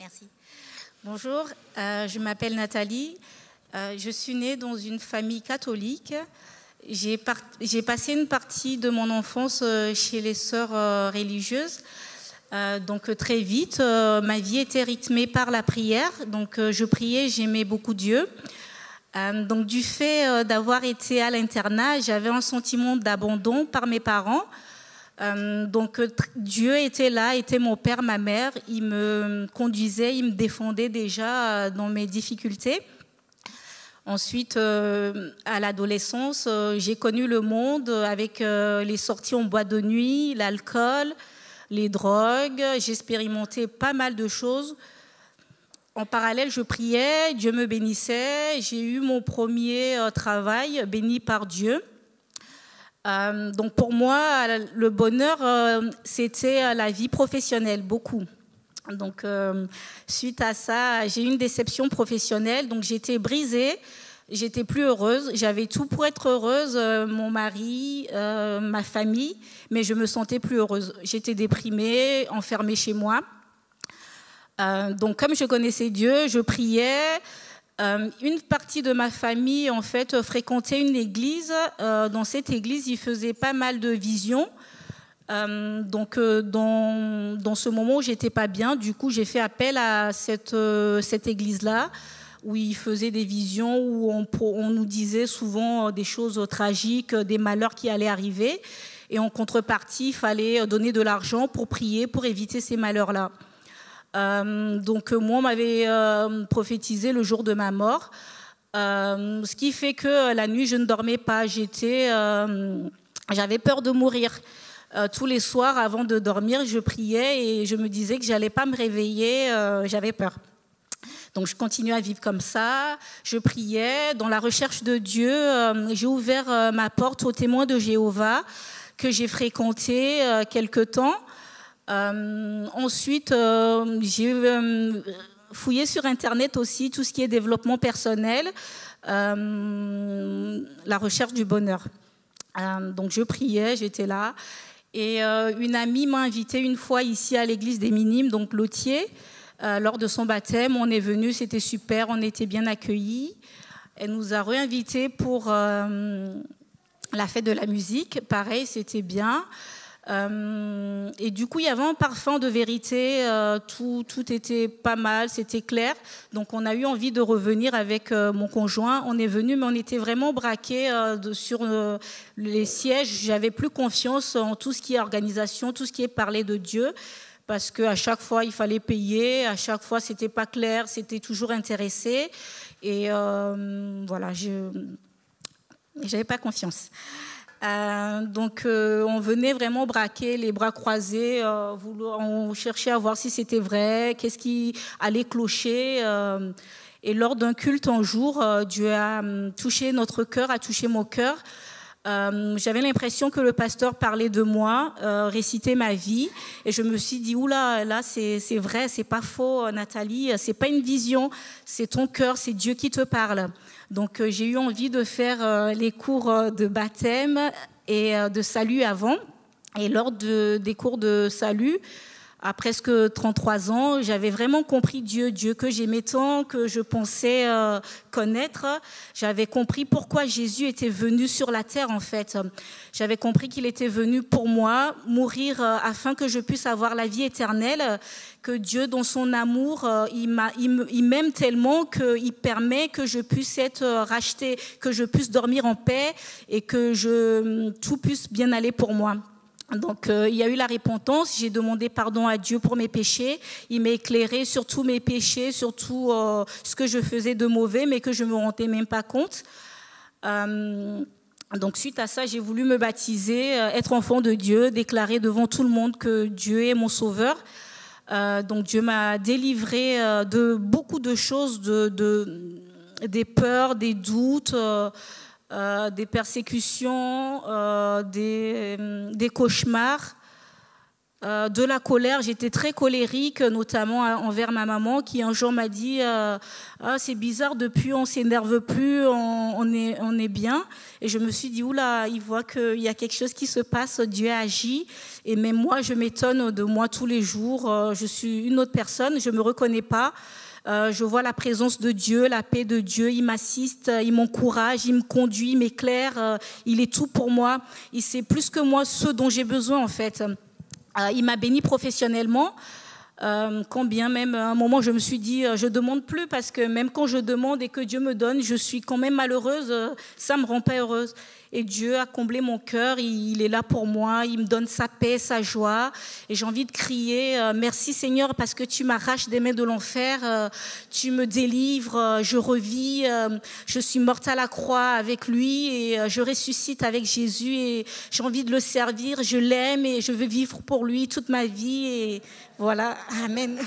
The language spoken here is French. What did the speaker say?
Merci. Bonjour, je m'appelle Nathalie. Je suis née dans une famille catholique. J'ai passé une partie de mon enfance chez les sœurs religieuses. Donc très vite, ma vie était rythmée par la prière. Donc je priais, j'aimais beaucoup Dieu. Donc du fait d'avoir été à l'internat, j'avais un sentiment d'abandon par mes parents. Donc Dieu était là, était mon père, ma mère. Il me conduisait, il me défendait déjà dans mes difficultés. Ensuite, à l'adolescence, j'ai connu le monde avec les sorties en boîte de nuit, l'alcool, les drogues. J'expérimentais pas mal de choses. En parallèle, je priais, Dieu me bénissait. J'ai eu mon premier travail béni par Dieu. Donc pour moi, le bonheur, c'était la vie professionnelle, beaucoup. Donc suite à ça, j'ai eu une déception professionnelle, donc j'étais brisée, j'étais plus heureuse, j'avais tout pour être heureuse, mon mari, ma famille, mais je me sentais plus heureuse. J'étais déprimée, enfermée chez moi. Donc comme je connaissais Dieu, je priais. Une partie de ma famille, en fait, fréquentait une église. Dans cette église, ils faisaient pas mal de visions. Donc, dans ce moment où j'étais pas bien, du coup, j'ai fait appel à cette église-là, où ils faisaient des visions, où on nous disait souvent des choses tragiques, des malheurs qui allaient arriver. Et en contrepartie, il fallait donner de l'argent pour prier, pour éviter ces malheurs-là. Donc moi, on m'avait prophétisé le jour de ma mort, ce qui fait que la nuit, je ne dormais pas. J'avais peur de mourir. Tous les soirs, avant de dormir, je priais et je me disais que j'allais pas me réveiller. J'avais peur. Donc je continuais à vivre comme ça. Je priais. Dans la recherche de Dieu, j'ai ouvert ma porte aux témoins de Jéhovah que j'ai fréquenté quelque temps. Ensuite, j'ai fouillé sur Internet aussi tout ce qui est développement personnel, la recherche du bonheur. Donc, je priais, j'étais là. Et une amie m'a invitée une fois ici à l'église des Minimes, donc Lothier, lors de son baptême. On est venu, c'était super, on était bien accueillis. Elle nous a réinvités pour la fête de la musique. Pareil, c'était bien. Et du coup, il y avait un parfum de vérité, tout était pas mal, c'était clair. Donc, on a eu envie de revenir avec mon conjoint. On est venu, mais on était vraiment braqués sur les sièges. J'avais plus confiance en tout ce qui est organisation, tout ce qui est parler de Dieu, parce qu'à chaque fois, il fallait payer. À chaque fois, c'était pas clair, c'était toujours intéressé. Et voilà, j'avais pas confiance. Donc on venait vraiment braquer les bras croisés, on cherchait à voir si c'était vrai, qu'est-ce qui allait clocher. Et lors d'un culte un jour, Dieu a touché notre cœur, a touché mon cœur. J'avais l'impression que le pasteur parlait de moi, récitait ma vie, et je me suis dit oula, là c'est vrai, c'est pas faux, Nathalie, c'est pas une vision, c'est ton cœur, c'est Dieu qui te parle. Donc j'ai eu envie de faire les cours de baptême et de salut avant. Et lors des cours de salut, à presque 33 ans, j'avais vraiment compris Dieu que j'aimais tant, que je pensais connaître. J'avais compris pourquoi Jésus était venu sur la terre, en fait. J'avais compris qu'il était venu pour moi, mourir afin que je puisse avoir la vie éternelle, que Dieu, dans son amour, il m'aime tellement qu'il permet que je puisse être racheté, que je puisse dormir en paix et que tout puisse bien aller pour moi. Donc, il y a eu la repentance, j'ai demandé pardon à Dieu pour mes péchés, il m'a éclairé sur tous mes péchés, sur tout ce que je faisais de mauvais, mais que je ne me rendais même pas compte. Donc, suite à ça, j'ai voulu me baptiser, être enfant de Dieu, déclarer devant tout le monde que Dieu est mon sauveur. Donc, Dieu m'a délivré de beaucoup de choses, des peurs, des doutes, des persécutions, des cauchemars. de la colère. J'étais très colérique, notamment envers ma maman, qui un jour m'a dit ah, c'est bizarre, depuis on s'énerve plus, on est bien. Et je me suis dit oula, il voit qu'il y a quelque chose qui se passe, Dieu agit. Et même moi, je m'étonne de moi tous les jours. Je suis une autre personne, je me reconnais pas. Je vois la présence de Dieu, la paix de Dieu. Il m'assiste, il m'encourage, il me conduit, il m'éclaire. Il est tout pour moi. Il sait plus que moi ce dont j'ai besoin en fait. Il m'a béni professionnellement, quand bien même à un moment je me suis dit je demande plus, parce que même quand je demande et que Dieu me donne, je suis quand même malheureuse, ça me rend pas heureuse. Et Dieu a comblé mon cœur, il est là pour moi, il me donne sa paix, sa joie. Et j'ai envie de crier merci Seigneur, parce que tu m'arraches des mains de l'enfer, tu me délivres, je revis, je suis morte à la croix avec lui et je ressuscite avec Jésus et j'ai envie de le servir, je l'aime et je veux vivre pour lui toute ma vie. Et voilà, amen.